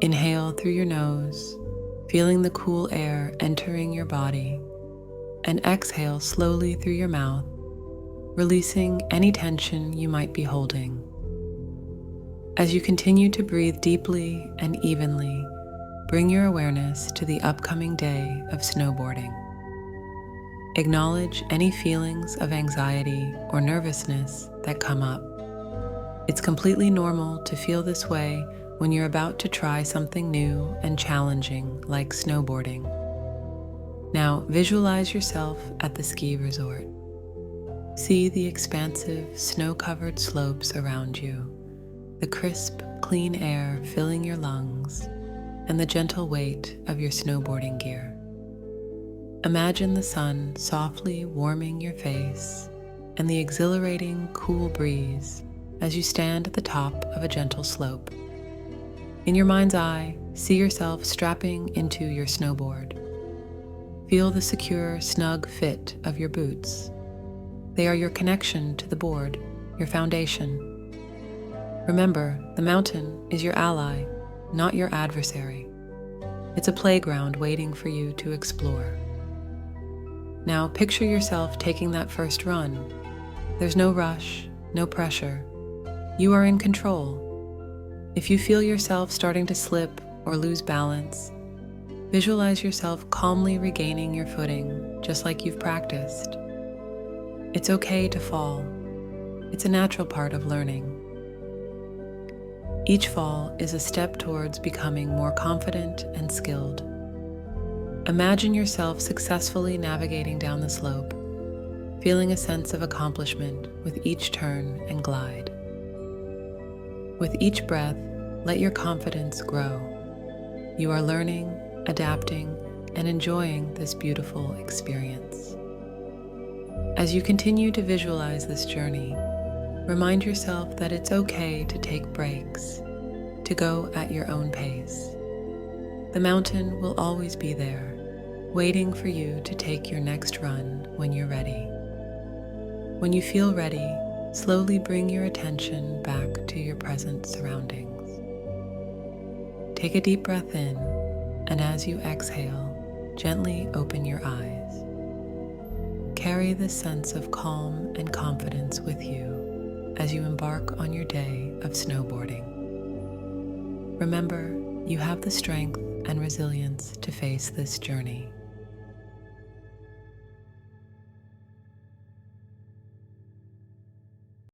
Inhale through your nose, feeling the cool air entering your body, and exhale slowly through your mouth, releasing any tension you might be holding. As you continue to breathe deeply and evenly, bring your awareness to the upcoming day of snowboarding. Acknowledge any feelings of anxiety or nervousness that come up. It's completely normal to feel this way when you're about to try something new and challenging like snowboarding. Now visualize yourself at the ski resort. See the expansive, snow-covered slopes around you, the crisp, clean air filling your lungs, and the gentle weight of your snowboarding gear. Imagine the sun softly warming your face and the exhilarating, cool breeze as you stand at the top of a gentle slope. In your mind's eye, see yourself strapping into your snowboard. Feel the secure, snug fit of your boots. They are your connection to the board, your foundation. Remember, the mountain is your ally, not your adversary. It's a playground waiting for you to explore. Now picture yourself taking that first run. There's no rush, no pressure. You are in control. If you feel yourself starting to slip or lose balance, visualize yourself calmly regaining your footing, just like you've practiced. It's okay to fall. It's a natural part of learning. Each fall is a step towards becoming more confident and skilled. Imagine yourself successfully navigating down the slope, feeling a sense of accomplishment with each turn and glide. With each breath, let your confidence grow. You are learning, adapting, and enjoying this beautiful experience. As you continue to visualize this journey, remind yourself that it's okay to take breaks, to go at your own pace. The mountain will always be there, waiting for you to take your next run when you're ready. When you feel ready, slowly bring your attention back to your present surroundings. Take a deep breath in, and as you exhale, gently open your eyes. Carry this sense of calm and confidence with you as you embark on your day of snowboarding. Remember, you have the strength and resilience to face this journey.